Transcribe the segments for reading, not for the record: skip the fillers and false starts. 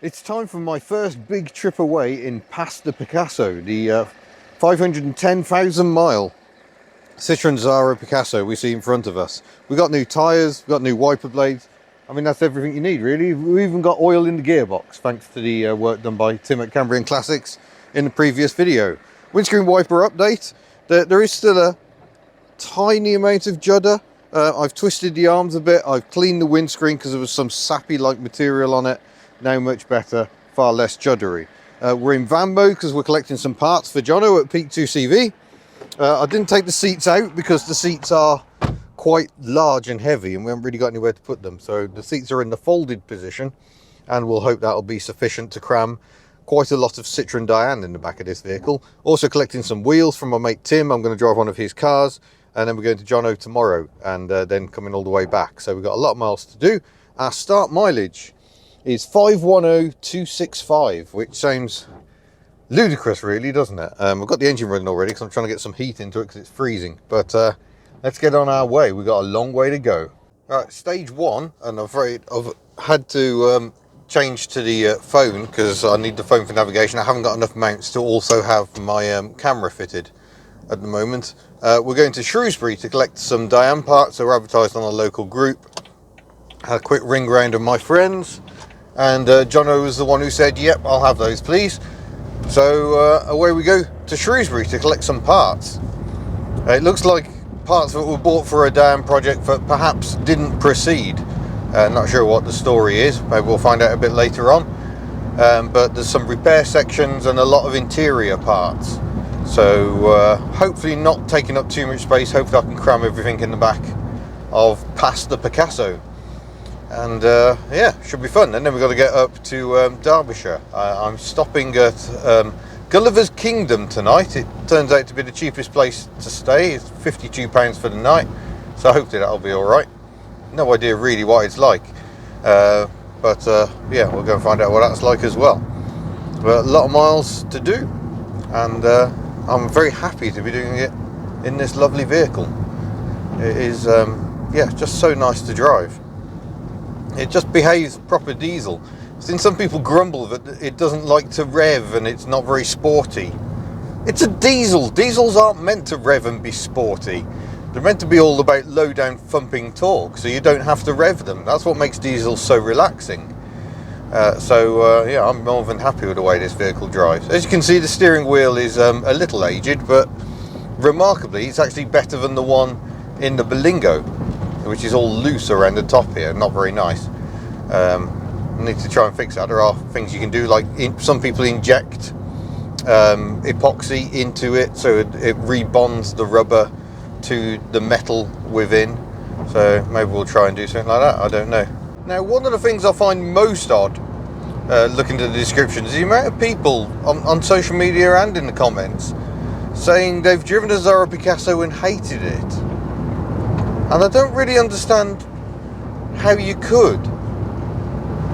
It's time for my first big trip away in past the Picasso, the 510,000 mile Citroen Zara Picasso we see in front of us. We got new tyres, we got new wiper blades. I mean, that's everything you need really. We even got oil in the gearbox thanks to the work done by Tim at Cambrian Classics in the previous video. Windscreen wiper update. There is still a tiny amount of judder. I've twisted the arms a bit. I've cleaned the windscreen because there was some sappy like material on it. Now much better, far less juddery. We're in van mode because we're collecting some parts for Jono at Peak 2CV. I didn't take the seats out because the seats are quite large and heavy and we haven't really got anywhere to put them. So the seats are in the folded position and we'll hope that'll be sufficient to cram quite a lot of Citroen Diane in the back of this vehicle. Also collecting some wheels from my mate Tim. I'm going to drive one of his cars and then we're going to Jono tomorrow and then coming all the way back. So we've got a lot of miles to do. Our start mileage is 510,265, which sounds ludicrous really, doesn't it? I've got the engine running already because I'm trying to get some heat into it because it's freezing. But let's get on our way. We've got a long way to go. All right, stage one, and I've had to change to the phone because I need the phone for navigation. I haven't got enough mounts to also have my camera fitted at the moment. We're going to Shrewsbury to collect some Diane parts that were advertised on a local group. Had a quick ring round of my friends. And Jono was the one who said, yep, I'll have those please. So away we go to Shrewsbury to collect some parts. It looks like parts that were bought for a Diane project that perhaps didn't proceed. Not sure what the story is, maybe we'll find out a bit later on. But there's some repair sections and a lot of interior parts. So hopefully not taking up too much space. Hopefully I can cram everything in the back of past the Picasso. And yeah, should be fun. And then we've got to get up to Derbyshire. I'm stopping at Gulliver's Kingdom tonight. It turns out to be the cheapest place to stay. It's £52 for the night, so hopefully that'll be all right. No idea really what it's like, but yeah, we'll go and find out what that's like as well. But a lot of miles to do, and I'm very happy to be doing it in this lovely vehicle. It is yeah, just so nice to drive. It just behaves proper diesel. Since some people grumble that it doesn't like to rev and it's not very sporty. It's a diesel. Diesels aren't meant to rev and be sporty. They're meant to be all about low down thumping torque, so you don't have to rev them. That's what makes diesels so relaxing. Yeah, I'm more than happy with the way this vehicle drives. As you can see, the steering wheel is a little aged, but remarkably it's actually better than the one in the Berlingo, which is all loose around the top here, not very nice. I need to try and fix that. There are things you can do, like some people inject epoxy into it so it rebonds the rubber to the metal within. So maybe we'll try and do something like that, I don't know. Now, one of the things I find most odd, looking at the descriptions, is the amount of people on social media and in the comments saying they've driven a Zara Picasso and hated it. And I don't really understand how you could.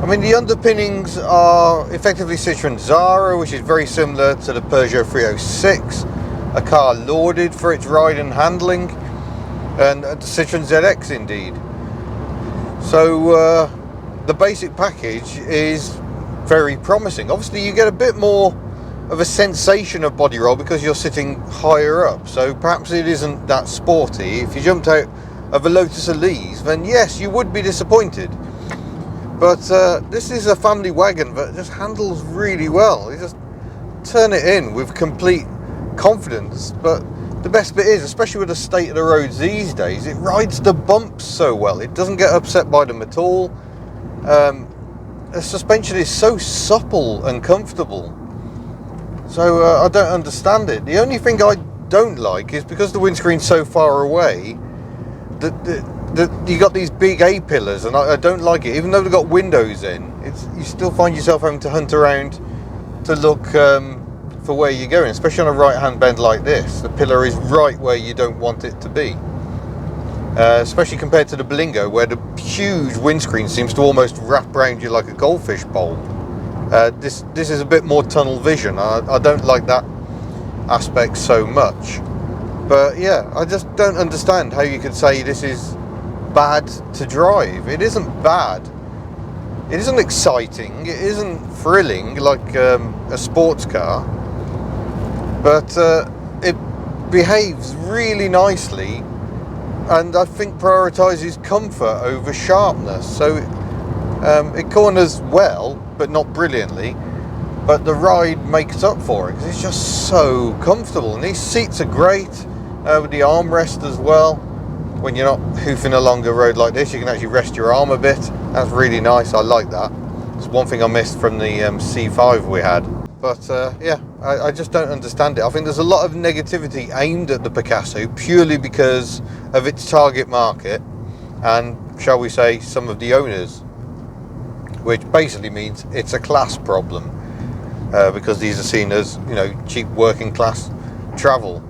I mean, the underpinnings are effectively Citroen Zara, which is very similar to the Peugeot 306, a car lauded for its ride and handling, and the Citroen ZX indeed. So the basic package is very promising. Obviously you get a bit more of a sensation of body roll because you're sitting higher up, so perhaps it isn't that sporty. If you jumped out of a Lotus Elise, then yes, you would be disappointed. But this is a family wagon that just handles really well. You just turn it in with complete confidence. But the best bit is, especially with the state of the roads these days, it rides the bumps so well. It doesn't get upset by them at all. The suspension is so supple and comfortable. So I don't understand it. The only thing I don't like is because the windscreen's so far away, you got these big A-pillars, and I don't like it. Even though they've got windows in, you still find yourself having to hunt around to look for where you're going, especially on a right-hand bend like this. The pillar is right where you don't want it to be. Especially compared to the Berlingo, where the huge windscreen seems to almost wrap around you like a goldfish bowl. This is a bit more tunnel vision. I don't like that aspect so much. But yeah, I just don't understand how you could say this is bad to drive. It isn't bad. It isn't exciting, it isn't thrilling like a sports car, but it behaves really nicely, and I think prioritises comfort over sharpness. So it corners well, but not brilliantly, but the ride makes up for it because it's just so comfortable. And these seats are great with the armrest as well. When you're not hoofing along a road like this, you can actually rest your arm a bit. That's really nice. I like that. It's one thing I missed from the C5 we had. But yeah, I just don't understand it. I think there's a lot of negativity aimed at the Picasso purely because of its target market and, shall we say, some of the owners, which basically means it's a class problem because these are seen as, you know, cheap working class travel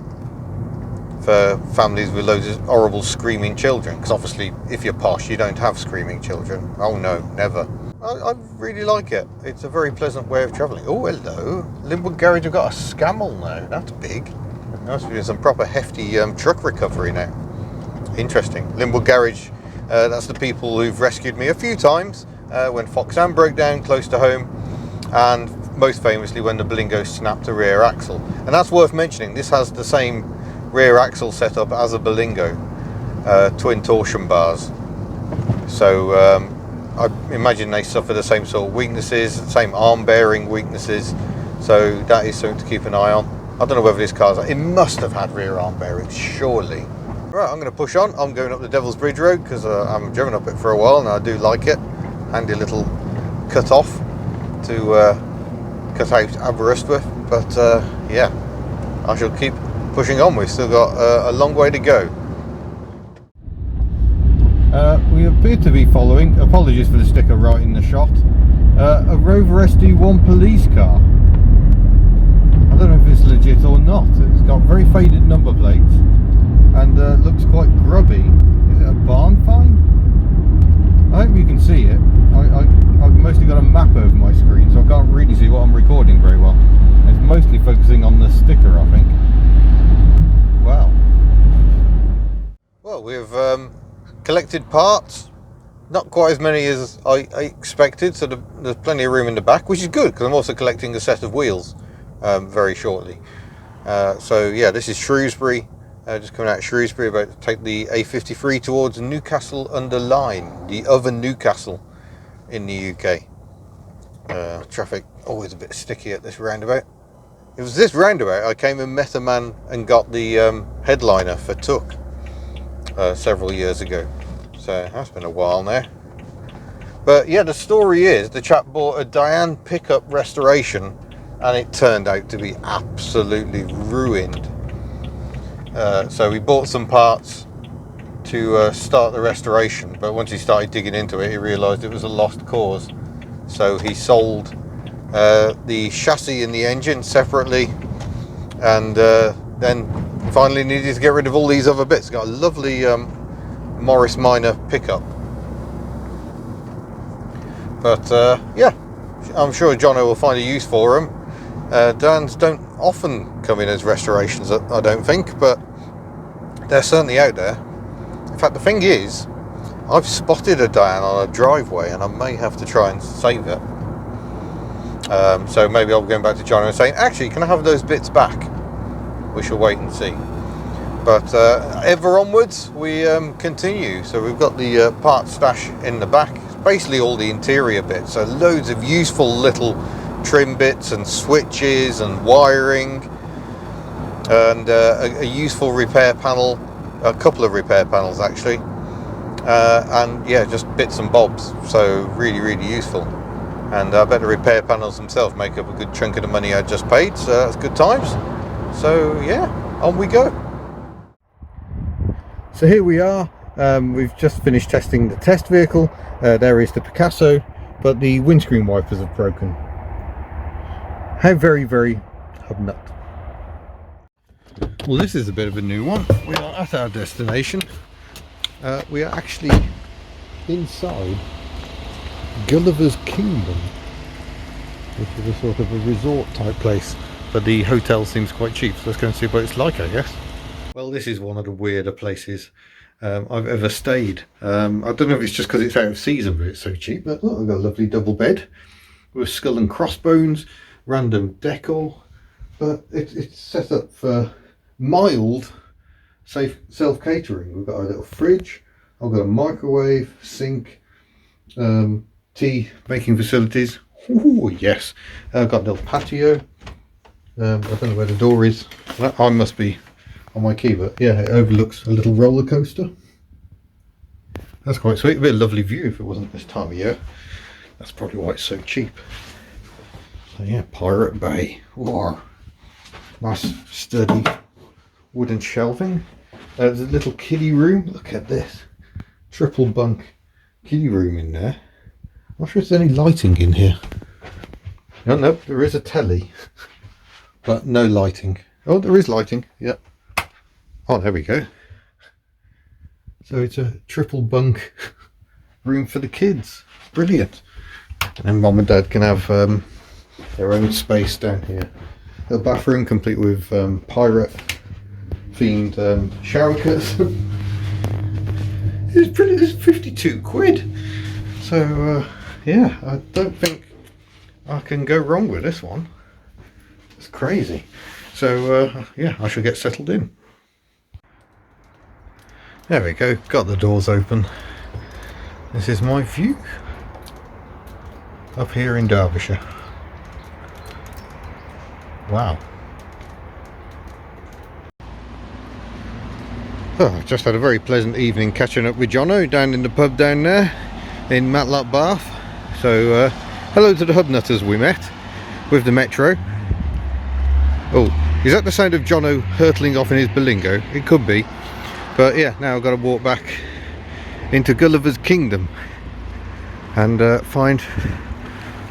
for families with loads of horrible screaming children, because obviously if you're posh you don't have screaming children. Oh no, never. I really like it. It's a very pleasant way of travelling. Oh, hello. Linwood Garage have got a Scamel now. That's big. That's doing some proper hefty truck recovery now. Interesting. Linwood Garage, that's the people who've rescued me a few times when Foxham broke down close to home, and most famously when the Belingo snapped a rear axle. And that's worth mentioning. This has the same rear axle setup as a Belingo, twin torsion bars. So I imagine they suffer the same sort of weaknesses, same arm bearing weaknesses. So that is something to keep an eye on. I don't know whether this car's, it must have had rear arm bearings, surely. Right, I'm going to push on. I'm going up the Devil's Bridge Road because I haven't driven up it for a while and I do like it. Handy little cut off to cut out Aberystwyth. But yeah, I shall keep pushing on. We've still got a long way to go. We appear to be following, apologies for the sticker right in the shot, a Rover SD1 police car. I don't know if it's legit or not. It's got very faded number plates and looks quite grubby. Is it a barn find? I hope you can see it. I've mostly got a map over my screen, so I can't really see what I'm recording very well. It's mostly focusing on the sticker, I think. Wow. Well, we've collected parts, not quite as many as I expected, so there's plenty of room in the back, which is good because I'm also collecting a set of wheels very shortly. So yeah, this is Shrewsbury, just coming out of Shrewsbury, about to take the A53 towards Newcastle under Lyne, the other Newcastle in the UK. Traffic always a bit sticky at this roundabout. It was this roundabout I came and met a man and got the headliner for Took several years ago. So that's been a while now. But yeah, the story is the chap bought a Diane pickup restoration and it turned out to be absolutely ruined. So we bought some parts to start the restoration, but once he started digging into it, he realised it was a lost cause. So he sold the chassis and the engine separately, and then finally needed to get rid of all these other bits. Got a lovely Morris Minor pickup. But yeah, I'm sure Jono will find a use for them. Dans don't often come in as restorations, I don't think, but they're certainly out there. In fact, the thing is, I've spotted a Diane on a driveway and I may have to try and save it. So maybe I'll be going back to Jono and saying, actually, can I have those bits back? We shall wait and see. But ever onwards, we continue. So we've got the part stash in the back. It's basically all the interior bits. So loads of useful little trim bits and switches and wiring, and a useful repair panel, a couple of repair panels actually, and yeah, just bits and bobs. So really, really useful. And I bet the repair panels themselves make up a good chunk of the money I just paid. So that's good times. So yeah, on we go. So here we are. We've just finished testing the test vehicle. There is the Picasso, but the windscreen wipers have broken. How very, very Hubnut. Well, this is a bit of a new one. We are at our destination. We are actually inside Gulliver's Kingdom, which is a sort of a resort type place, but the hotel seems quite cheap, so let's go and see what it's like, I guess. Well, this is one of the weirder places I've ever stayed. I don't know if it's just because it's out of season, but it's so cheap. But look, I've got a lovely double bed with skull and crossbones, random decor, but it's set up for mild, safe self-catering. We've got a little fridge, I've got a microwave, sink, tea making facilities. Ooh, yes. I've got a little patio. I don't know where the door is. I must be on my key, but yeah, it overlooks a little roller coaster. That's quite sweet. It'd be a lovely view if it wasn't this time of year. That's probably why it's so cheap. So yeah, Pirate Bay. Wow. Nice sturdy wooden shelving. There's a little kiddie room. Look at this. Triple bunk kiddie room in there. I'm not sure if there's any lighting in here. No, there is a telly. But no lighting. Oh, there is lighting. Yep. Oh, there we go. So it's a triple bunk room for the kids. Brilliant. And then mum and dad can have their own space down here. A bathroom complete with pirate themed shower curtains. It's pretty. It's 52 quid. So yeah, I don't think I can go wrong with this one. It's crazy. So yeah, I shall get settled in. There we go, got the doors open. This is my view up here in Derbyshire. Wow. Oh, I've just had a very pleasant evening catching up with Jono down in the pub down there in Matlock, Bath. So hello to the Hubnutters we met with the metro. Oh, is that the sound of Jono hurtling off in his Berlingo? It could be. But yeah, now I've got to walk back into Gulliver's Kingdom and find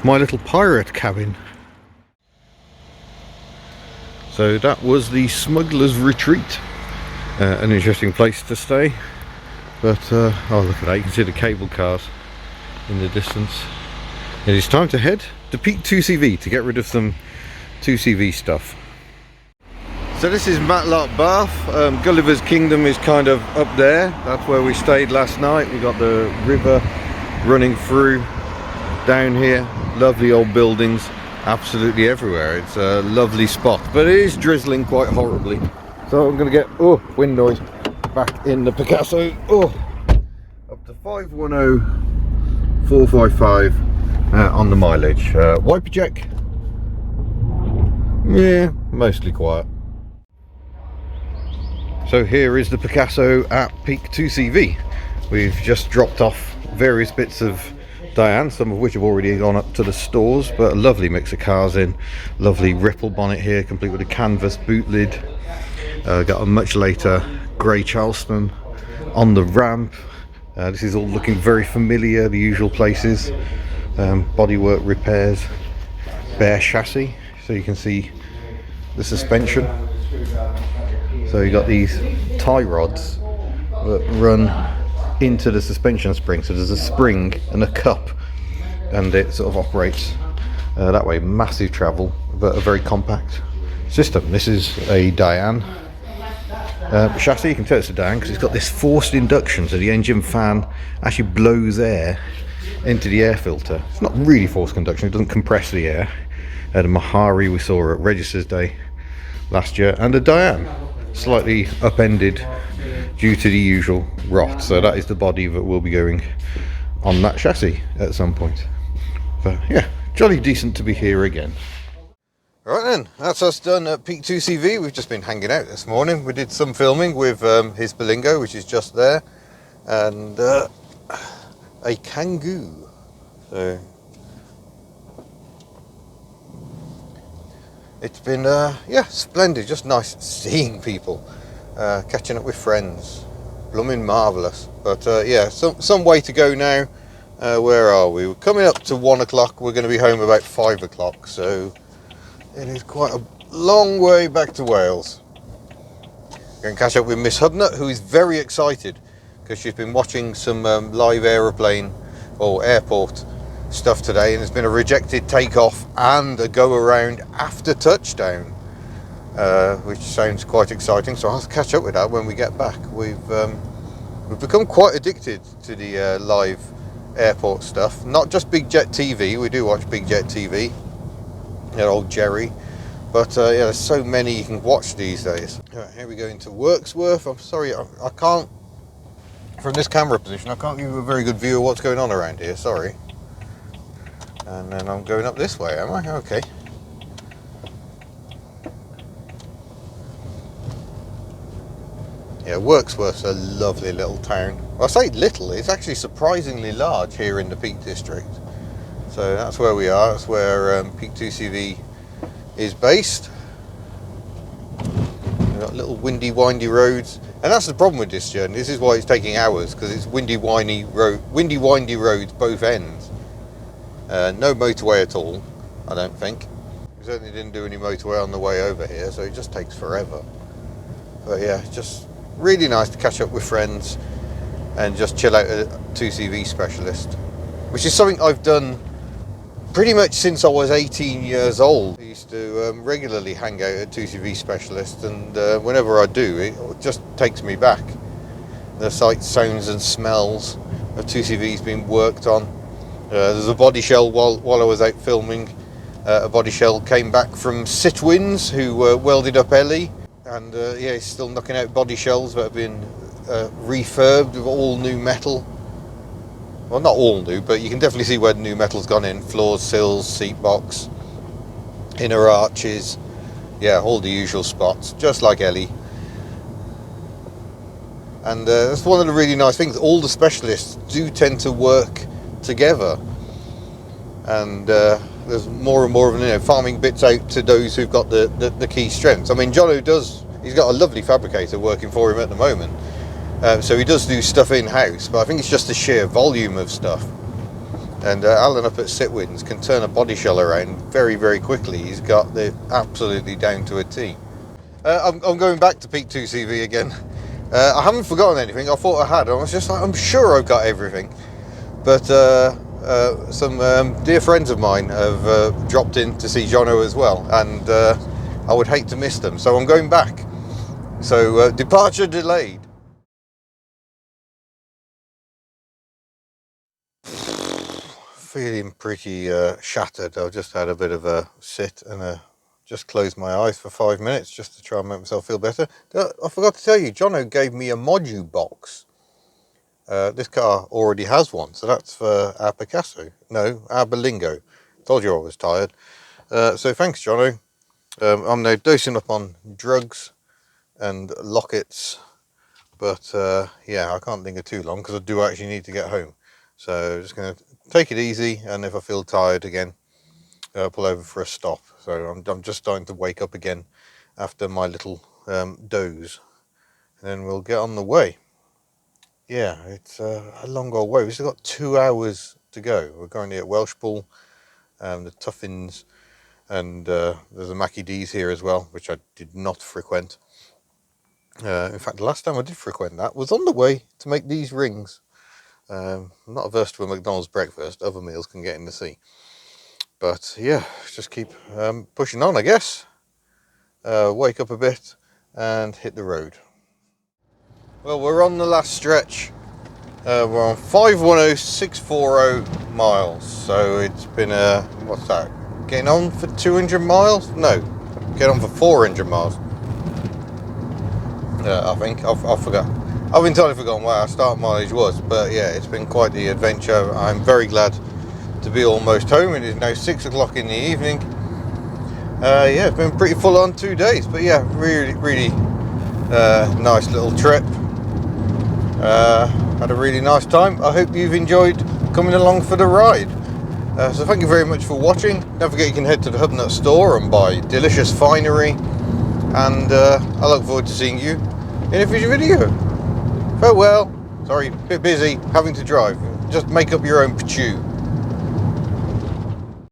my little pirate cabin. So that was the Smuggler's Retreat. An interesting place to stay. But, oh look at that, you can see the cable cars in the distance. It is time to head to Peak 2CV to get rid of some 2CV stuff. So this is Matlock, Bath. Gulliver's Kingdom is kind of up there. That's where we stayed last night. We got the river running through down here. Lovely old buildings absolutely everywhere. It's a lovely spot, but it is drizzling quite horribly. So I'm going to get, oh, wind noise, back in the Picasso. Oh, up to 510, 455 on the mileage. Wiper check. Yeah, mostly quiet. So here is the Picasso at Peak 2CV. We've just dropped off various bits of Diane, some of which have already gone up to the stores, but a lovely mix of cars in. Lovely ripple bonnet here, complete with a canvas boot lid. Got a much later grey Charleston on the ramp. This is all looking very familiar, the usual places. Bodywork repairs, bare chassis, so you can see the suspension. So you got these tie rods that run into the suspension spring. So there's a spring and a cup, and it sort of operates that way. Massive travel, but a very compact system. This is a Diane chassis. You can tell it's a Diane because it's got this forced induction, so the engine fan actually blows air into the air filter. It's not really forced conduction, it doesn't compress the air. The Mahari we saw at Registers Day last year, and a Diane, slightly upended due to the usual rot. So that is the body that will be going on that chassis at some point. But yeah, jolly decent to be here again. Right then, that's us done at Peak 2CV. We've just been hanging out this morning. We did some filming with his Berlingo, which is just there, and a Kangoo. So it's been yeah, splendid, just nice seeing people, catching up with friends, blooming marvellous. But yeah, some way to go now. Where are we? We're coming up to 1 o'clock. We're going to be home about 5 o'clock, so it is quite a long way back to Wales. Going to catch up with Miss Hubnut, who is very excited because she's been watching some live aeroplane or airport stuff today, and there's been a rejected takeoff and a go around after touchdown, which sounds quite exciting. So I'll have to catch up with that when we get back. We've We've become quite addicted to the live airport stuff. Not just Big Jet TV. We do watch Big Jet TV. Old Jerry. But yeah, there's so many you can watch these days. Right, here we go into Worksworth. I'm sorry, I can't, from this camera position, I can't give you a very good view of what's going on around here, sorry. And then I'm going up this way, am I? Okay. Yeah, Worksworth's a lovely little town. Well, I say little, it's actually surprisingly large here in the Peak District. So that's where we are, that's where Peak 2CV is based. We've got little windy, windy roads, and that's the problem with this journey. This is why it's taking hours, because it's windy, windy roads both ends. No motorway at all, I don't think. We certainly didn't do any motorway on the way over here, so it just takes forever. But yeah, just really nice to catch up with friends and just chill out at a 2CV specialist, which is something I've done pretty much since I was 18 years old. I used to regularly hang out at 2CV specialist, and whenever I do, it just takes me back. The sights, sounds and smells of 2CVs being worked on. There's a body shell while I was out filming. A body shell came back from Sitwins, who welded up Ellie, and yeah, he's still knocking out body shells that have been refurbed with all new metal. Well, not all new, but you can definitely see where the new metal's gone in. Floors, sills, seat box, inner arches. Yeah, all the usual spots, just like Ellie. And that's one of the really nice things. All the specialists do tend to work together. And there's more and more of them, farming bits out to those who've got the key strengths. I mean, Jono he's got a lovely fabricator working for him at the moment. So he does do stuff in-house, but I think it's just the sheer volume of stuff. And Alan up at Sitwins can turn a body shell around very, very quickly. He's got it absolutely down to a T. I'm going back to Peak 2CV again. I haven't forgotten anything. I thought I had. I was just like, I'm sure I've got everything. But some dear friends of mine have dropped in to see Jono as well, and I would hate to miss them. So I'm going back. So departure delayed. Feeling pretty shattered. I've just had a bit of a sit and just closed my eyes for 5 minutes just to try and make myself feel better. I forgot to tell you, Jono gave me a module box. This car already has one, so that's for our Picasso. No, our Berlingo. Told you I was tired. So thanks, Jono. I'm now dosing up on drugs and lockets, but yeah, I can't linger too long because I do actually need to get home. So just going to take it easy, and if I feel tired again, pull over for a stop. So I'm just starting to wake up again after my little doze, and then we'll get on the way. Yeah, it's a long old way. We've still got 2 hours to go. We're currently at Welshpool, the Tuffins, and there's a Mackie D's here as well, which I did not frequent. In fact, the last time I did frequent that was on the way to make these rings. I'm not averse to a McDonald's breakfast. Other meals can get in the sea. But yeah, just keep pushing on, I guess. Wake up a bit and hit the road. Well, we're on the last stretch. We're on 510640 miles. So it's been what's that? Getting on for 200 miles? No, getting on for 400 miles. I think I forgot. I've entirely forgotten what our start mileage was, but yeah, it's been quite the adventure. I'm very glad to be almost home. It is now 6 o'clock in the evening. Yeah, it's been pretty full on 2 days, but yeah, really nice little trip. Had a really nice time. I hope you've enjoyed coming along for the ride. So thank you very much for watching. Don't forget you can head to the Hubnut store and buy delicious finery, and I look forward to seeing you in a future video. Farewell. Sorry, a bit busy having to drive. Just make up your own pachu.